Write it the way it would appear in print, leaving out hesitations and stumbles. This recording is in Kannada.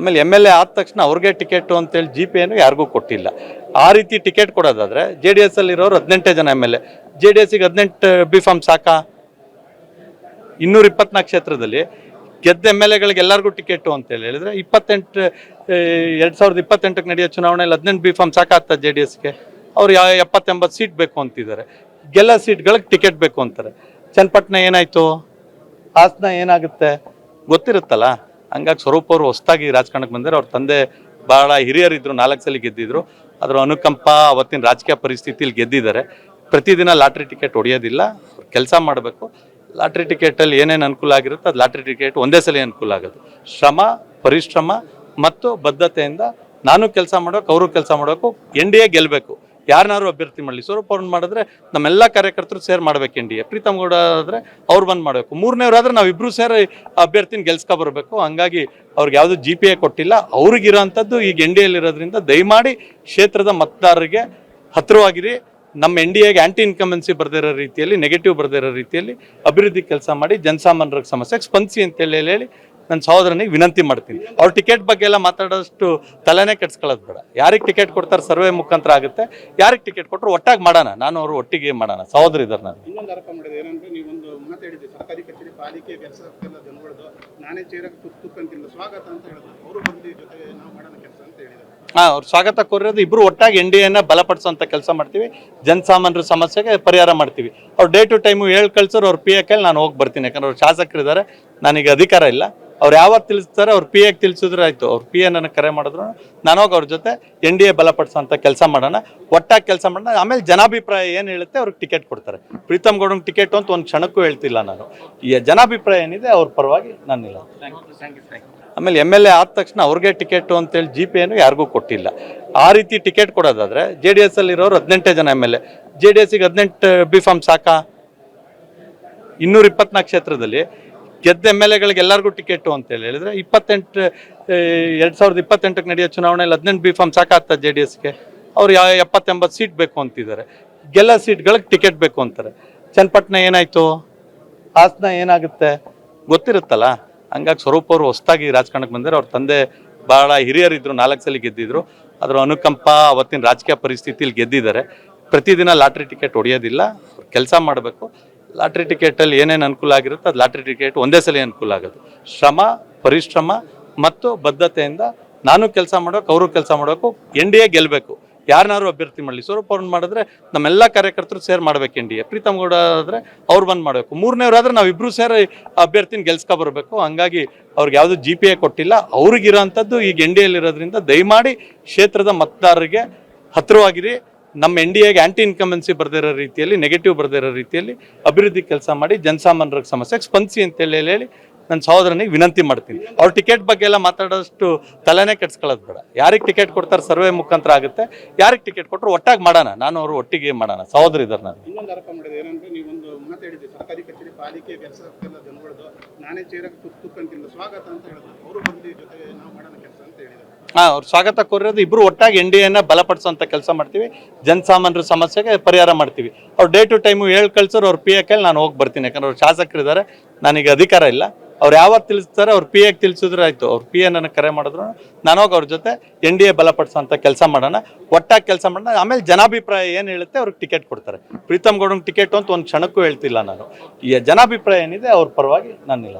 ಆಮೇಲೆ MLA ಆದ ತಕ್ಷಣ ಅವ್ರಿಗೆ ಟಿಕೆಟ್ ಅಂತೇಳಿ GPಯನ್ನು ಯಾರಿಗೂ ಕೊಟ್ಟಿಲ್ಲ. ಆ ರೀತಿ ಟಿಕೆಟ್ ಕೊಡೋದಾದರೆ JDS ಅಲ್ಲಿರೋರು 18 ಜನ MLA, JDSಗೆ 18 B.Pharm ಸಾಕಾ? 224 ಕ್ಷೇತ್ರದಲ್ಲಿ ಗೆದ್ದ MLAಗಳಿಗೆ ಎಲ್ಲರಿಗೂ ಟಿಕೆಟು ಅಂತೇಳಿ ಹೇಳಿದ್ರೆ 2028ಕ್ಕೆ ನಡೆಯೋ ಚುನಾವಣೆಯಲ್ಲಿ 18 B.Pharm ಸಾಕಾಗ್ತದೆ JDSಗೆ. ಅವ್ರು 70-80 ಸೀಟ್ ಬೇಕು ಅಂತಿದ್ದಾರೆ. ಗೆಲ್ಲ ಸೀಟ್ಗಳಿಗೆ ಟಿಕೆಟ್ ಬೇಕು ಅಂತಾರೆ. ಚನ್ನಪಟ್ಟಣ ಏನಾಯಿತು, ಹಾಸನ ಏನಾಗುತ್ತೆ ಗೊತ್ತಿರುತ್ತಲ್ಲ. ಹಂಗಾಗಿ ಸ್ವರೂಪ್ ಅವರು ಹೊಸದಾಗಿ ರಾಜಕಾರಣಕ್ಕೆ ಬಂದರೆ ಅವ್ರ ತಂದೆ ಭಾಳ ಹಿರಿಯರಿದ್ದರು, 4 ಸಲ ಗೆದ್ದಿದ್ರು. ಅದರ ಅನುಕಂಪ ಅವತ್ತಿನ ರಾಜಕೀಯ ಪರಿಸ್ಥಿತಿಯಲ್ಲಿ ಗೆದ್ದಿದ್ದಾರೆ. ಪ್ರತಿದಿನ ಲಾಟ್ರಿ ಟಿಕೆಟ್ ಹೊಡೆಯೋದಿಲ್ಲ, ಕೆಲಸ ಮಾಡಬೇಕು. ಲಾಟ್ರಿ ಟಿಕೆಟಲ್ಲಿ ಏನೇನು ಅನುಕೂಲ ಆಗಿರುತ್ತೆ ಅದು ಲಾಟ್ರಿ ಟಿಕೆಟ್ ಒಂದೇ ಸಲ ಅನುಕೂಲ ಆಗೋದು. ಶ್ರಮ, ಪರಿಶ್ರಮ ಮತ್ತು ಬದ್ಧತೆಯಿಂದ ನಾನು ಕೆಲಸ ಮಾಡಬೇಕು, ಅವರು ಕೆಲಸ ಮಾಡಬೇಕು. NDA ಗೆಲ್ಲಬೇಕು. ಯಾರನ್ನಾರು ಅಭ್ಯರ್ಥಿ ಮಾಡಲಿ, ಸ್ವರೂಪ್ ಅವ್ರನ್ನ ಮಾಡಿದ್ರೆ ನಮ್ಮೆಲ್ಲ ಕಾರ್ಯಕರ್ತರು ಸೇರಿ ಮಾಡ್ಬೇಕು. NDA ಪ್ರೀತಮ್ ಗೌಡ ಆದರೆ ಅವ್ರು ಬಂದು ಮಾಡಬೇಕು. ಮೂರನೇವರಾದ್ರೆ ನಾವಿಬ್ಬರು ಸೇರಿ ಅಭ್ಯರ್ಥಿನ ಗೆಲ್ಸ್ಕೊ ಬರಬೇಕು. ಹಂಗಾಗಿ ಅವ್ರಿಗೆ ಯಾವುದು GPA ಕೊಟ್ಟಿಲ್ಲ. ಅವ್ರಿಗಿರೋಂಥದ್ದು ಈಗ NDAಲಿರೋದ್ರಿಂದ ದಯಮಾಡಿ ಕ್ಷೇತ್ರದ ಮತದಾರರಿಗೆ ಹತ್ತಿರವಾಗಿರಿ. ನಮ್ಮ NDAಗೆ ಆ್ಯಂಟಿ ಇನ್ಕಮೆನ್ಸಿ ಬರ್ದಿರೋ ರೀತಿಯಲ್ಲಿ, ನೆಗೆಟಿವ್ ಬರ್ದಿರೋ ರೀತಿಯಲ್ಲಿ ಅಭಿವೃದ್ಧಿ ಕೆಲಸ ಮಾಡಿ ಜನಸಾಮಾನ್ಯರ ಸಮಸ್ಯೆಗೆ ಸ್ಪಂದಿಸಿ ಅಂತೇಳಿ ಹೇಳಿ ನನ್ನ ಸಹೋದರನಿಗೆ ವಿನಂತಿ ಮಾಡ್ತೀನಿ. ಅವ್ರ ಟಿಕೆಟ್ ಬಗ್ಗೆ ಎಲ್ಲ ಮಾತಾಡೋಷ್ಟು ತಲೆನೇ ಕೆಡ್ಸ್ಕೊಳ್ಳೋದು ಬೇಡ. ಯಾರಿಗೆ ಟಿಕೆಟ್ ಕೊಡ್ತಾರೆ ಸರ್ವೆ ಮುಖಾಂತರ ಆಗುತ್ತೆ. ಯಾರಿಗೆ ಟಿಕೆಟ್ ಕೊಟ್ಟರು ಒಟ್ಟಾಗಿ ಮಾಡೋಣ, ನಾನು ಅವರು ಒಟ್ಟಿಗೆ ಮಾಡೋಣ. ಸಹೋದರ ಇದ್ದಾರೆ. ನಾನು ಇನ್ನೊಂದು ಆರೋಪ ಮಾಡಿದೆ ಏನಂದ್ರೆ, ನೀವೊಂದು ಮಾತು ಹೇಳಿದ್ರಿ, ಸರ್ಕಾರಿ ಕಚೇರಿ ಪಾಲಿಕೆ ಕೆಲಸ ಜನಗಳದು ನಾನೇ ಚೇರಕ್ಕೆ ತುಕ್ಕಂತಿಲ್ಲ ಸ್ವಾಗತ ಅಂತ ಹೇಳಿದ್ರು. ಅವರು ಬಂದು ಜೊತೆಗೆ ನಾವು ಮಾಡೋಣ ಕೆಲಸ ಅಂತ ಹೇಳಿದ್ದಾರೆ. ಅವ್ರು ಸ್ವಾಗತ ಕೋರಿರೋದು. ಇಬ್ಬರು ಒಟ್ಟಾಗಿ NDAನ ಬಲಪಡಿಸೋಂಥ ಕೆಲಸ ಮಾಡ್ತೀವಿ. ಜನಸಾಮಾನ್ಯರ ಸಮಸ್ಯೆಗೆ ಪರಿಹಾರ ಮಾಡ್ತೀವಿ. ಅವ್ರು ಡೇ ಟು ಟೈಮು ಹೇಳಿ ಕಳ್ಸೋರು ಅವ್ರ PA ಕೈಲಿ ನಾನು ಹೋಗಿ ಬರ್ತೀನಿ. ಯಾಕಂದ್ರೆ ಅವ್ರು ಶಾಸಕರಿದ್ದಾರೆ, ನನಗೆ ಅಧಿಕಾರ ಇಲ್ಲ. ಅವ್ರು ಯಾವತ್ತು ತಿಳಿಸ್ತಾರೆ ಅವ್ರ PAಗೆ ತಿಳಿಸಿದ್ರೆ ಆಯಿತು. ಅವ್ರ PA ನನಗೆ ಕರೆ ಮಾಡಿದ್ರು, ನಾನು ಹೋಗಿ ಅವ್ರ ಜೊತೆ NDA ಬಲಪಡಿಸೋಂಥ ಕೆಲಸ ಮಾಡೋಣ, ಒಟ್ಟಾಗಿ ಕೆಲಸ ಮಾಡೋಣ. ಆಮೇಲೆ ಜನಾಭಿಪ್ರಾಯ ಏನು ಹೇಳುತ್ತೆ ಅವ್ರಿಗೆ ಟಿಕೆಟ್ ಕೊಡ್ತಾರೆ. ಪ್ರೀತಮ್ ಗೌಡಂಗೆ ಟಿಕೆಟು ಅಂತ ಒಂದು ಕ್ಷಣಕ್ಕೂ ಹೇಳ್ತಿಲ್ಲ ನಾನು. ಈ ಜನಾಭಿಪ್ರಾಯ ಏನಿದೆ ಅವ್ರ ಪರವಾಗಿ ನಾನಿಲ್ಲ. ಆಮೇಲೆ MLA ಆದ ತಕ್ಷಣ ಅವ್ರಿಗೆ ಟಿಕೆಟು ಅಂತೇಳಿ GPಯನ್ನು ಯಾರಿಗೂ ಕೊಟ್ಟಿಲ್ಲ. ಆ ರೀತಿ ಟಿಕೆಟ್ ಕೊಡೋದಾದರೆ JDS ಅಲ್ಲಿರೋರು 18 ಜನ MLA, JDSಗೆ 18 B.Pharm ಸಾಕಾ? 224 ಕ್ಷೇತ್ರದಲ್ಲಿ ಗೆದ್ದ MLAಗಳಿಗೆ ಎಲ್ಲರಿಗೂ ಟಿಕೆಟು ಅಂತೇಳಿ ಹೇಳಿದ್ರೆ 2028ಕ್ಕೆ ನಡೆಯೋ ಚುನಾವಣೆಯಲ್ಲಿ 18 B.Pharm ಸಾಕಾಗ್ತದೆ JDSಗೆ. ಅವ್ರು 70-80 ಸೀಟ್ ಬೇಕು ಅಂತಿದ್ದಾರೆ. ಗೆಲ್ಲ ಸೀಟ್ಗಳಿಗೆ ಟಿಕೆಟ್ ಬೇಕು ಅಂತಾರೆ. ಚನ್ನಪಟ್ಟಣ ಏನಾಯಿತು, ಹಾಸನ ಏನಾಗುತ್ತೆ ಗೊತ್ತಿರುತ್ತಲ್ಲ. ಹಂಗಾಗಿ ಸ್ವರೂಪ್ ಅವರು ಹೊಸದಾಗಿ ರಾಜಕಾರಣಕ್ಕೆ ಬಂದರೆ ಅವ್ರ ತಂದೆ ಭಾಳ ಹಿರಿಯರಿದ್ದರು, 4 ಸಲ ಗೆದ್ದಿದ್ರು. ಅದರ ಅನುಕಂಪ ಅವತ್ತಿನ ರಾಜಕೀಯ ಪರಿಸ್ಥಿತಿಯಲ್ಲಿ ಗೆದ್ದಿದ್ದಾರೆ. ಪ್ರತಿದಿನ ಲಾಟ್ರಿ ಟಿಕೆಟ್ ಹೊಡೆಯೋದಿಲ್ಲ, ಕೆಲಸ ಮಾಡಬೇಕು. ಲಾಟ್ರಿ ಟಿಕೆಟಲ್ಲಿ ಏನೇನು ಅನುಕೂಲ ಆಗಿರುತ್ತೆ ಅದು ಲಾಟ್ರಿ ಟಿಕೆಟ್ ಒಂದೇ ಸಲ ಅನುಕೂಲ ಆಗೋದು. ಶ್ರಮ, ಪರಿಶ್ರಮ ಮತ್ತು ಬದ್ಧತೆಯಿಂದ ನಾನು ಕೆಲಸ ಮಾಡಬೇಕು, ಅವರು ಕೆಲಸ ಮಾಡಬೇಕು. NDA ಗೆಲ್ಲಬೇಕು. ಯಾರನ್ನಾರು ಅಭ್ಯರ್ಥಿ ಮಾಡಲಿ, ಸ್ವರೂಪ್ ಅವ್ರನ್ನ ಮಾಡಿದ್ರೆ ನಮ್ಮೆಲ್ಲ ಕಾರ್ಯಕರ್ತರು ಸೇರಿ ಮಾಡ್ಬೇಕು. NDA ಪ್ರೀತಮ್ ಗೌಡ ಆದರೆ ಅವ್ರು ಬಂದು ಮಾಡಬೇಕು. ಮೂರನೇವರಾದ್ರೆ ನಾವಿಬ್ಬರು ಸೇರಿ ಅಭ್ಯರ್ಥಿನ ಗೆಲ್ಸ್ಕೊ ಬರಬೇಕು. ಹಂಗಾಗಿ ಅವ್ರಿಗೆ ಯಾವುದು GPA ಕೊಟ್ಟಿಲ್ಲ. ಅವ್ರಿಗಿರೋಂಥದ್ದು ಈಗ NDAಲಿರೋದ್ರಿಂದ ದಯಮಾಡಿ ಕ್ಷೇತ್ರದ ಮತದಾರರಿಗೆ ಹತ್ತಿರವಾಗಿರಿ. ನಮ್ಮ NDAಗೆ ಆ್ಯಂಟಿ ಇನ್ಕಮೆನ್ಸಿ ಬರ್ದಿರೋ ರೀತಿಯಲ್ಲಿ, ನೆಗೆಟಿವ್ ಬರ್ದಿರೋ ರೀತಿಯಲ್ಲಿ ಅಭಿವೃದ್ಧಿ ಕೆಲಸ ಮಾಡಿ ಜನಸಾಮಾನ್ಯರ ಸಮಸ್ಯೆಗೆ ಸ್ಪಂದಿಸಿ ಅಂತೇಳಿ ಹೇಳಿ ನನ್ನ ಸಹೋದರನಿಗೆ ವಿನಂತಿ ಮಾಡ್ತೀನಿ. ಅವ್ರ ಟಿಕೆಟ್ ಬಗ್ಗೆ ಎಲ್ಲ ಮಾತಾಡೋಷ್ಟು ತಲೆನೇ ಕೆಡ್ಸ್ಕೊಳ್ಳೋದು ಬೇಡ. ಯಾರಿಗೆ ಟಿಕೆಟ್ ಕೊಡ್ತಾರೆ ಸರ್ವೆ ಮುಖಾಂತರ ಆಗುತ್ತೆ. ಯಾರಿಗೆ ಟಿಕೆಟ್ ಕೊಟ್ಟರು ಒಟ್ಟಾಗಿ ಮಾಡೋಣ, ನಾನು ಅವರು ಒಟ್ಟಿಗೆ ಮಾಡೋಣ. ಸಹೋದರ ಇದ್ದಾರೆ. ನಾನು ಇನ್ನೊಂದು ಆರೋಪ ಮಾಡಿದೆ ಏನಂದ್ರೆ, ನೀವೊಂದು ಮಾತು ಹೇಳಿದ್ರಿ, ಸರ್ಕಾರಿ ಕಚೇರಿ ಪಾಲಿಕೆ ಕೆಲಸ ಜನಗಳದು ನಾನೇ ಚೇರಕ್ಕೆ ತುಕ್ಕಂತಿಲ್ಲ ಸ್ವಾಗತ ಅಂತ ಹೇಳಿದ್ರು. ಅವರು ಬಂದು ಜೊತೆಗೆ ನಾವು ಮಾಡೋಣ ಕೆಲಸ ಅಂತ ಹೇಳಿದ್ದಾರೆ. ಅವ್ರು ಸ್ವಾಗತ ಕೋರಿರೋದು. ಇಬ್ಬರು ಒಟ್ಟಾಗಿ NDAನ ಬಲಪಡಿಸೋಂಥ ಕೆಲಸ ಮಾಡ್ತೀವಿ. ಜನಸಾಮಾನ್ಯರ ಸಮಸ್ಯೆಗೆ ಪರಿಹಾರ ಮಾಡ್ತೀವಿ. ಅವ್ರು ಡೇ ಟು ಟೈಮು ಹೇಳಿ ಕಳ್ಸೋರು ಅವ್ರ PA ಕೈಲಿ ನಾನು ಹೋಗಿ ಬರ್ತೀನಿ. ಯಾಕಂದ್ರೆ ಅವ್ರು ಶಾಸಕರಿದ್ದಾರೆ, ನನಗೆ ಅಧಿಕಾರ ಇಲ್ಲ. ಅವ್ರು ಯಾವತ್ತು ತಿಳಿಸ್ತಾರೆ ಅವ್ರ PAಗೆ ತಿಳಿಸಿದ್ರೆ ಆಯಿತು. ಅವ್ರ PA ನನಗೆ ಕರೆ ಮಾಡಿದ್ರು, ನಾನು ಹೋಗಿ ಅವ್ರ ಜೊತೆ NDA ಬಲಪಡಿಸೋಂಥ ಕೆಲಸ ಮಾಡೋಣ, ಒಟ್ಟಾಗಿ ಕೆಲಸ ಮಾಡೋಣ. ಆಮೇಲೆ ಜನಾಭಿಪ್ರಾಯ ಏನು ಹೇಳುತ್ತೆ ಅವ್ರಿಗೆ ಟಿಕೆಟ್ ಕೊಡ್ತಾರೆ. ಪ್ರೀತಮ್ ಗೌಡಂಗೆ ಟಿಕೆಟು ಅಂತ ಒಂದು ಕ್ಷಣಕ್ಕೂ ಹೇಳ್ತಿಲ್ಲ ನಾನು. ಈ ಜನಾಭಿಪ್ರಾಯ ಏನಿದೆ ಅವ್ರ ಪರವಾಗಿ ನಾನಿಲ್ಲ.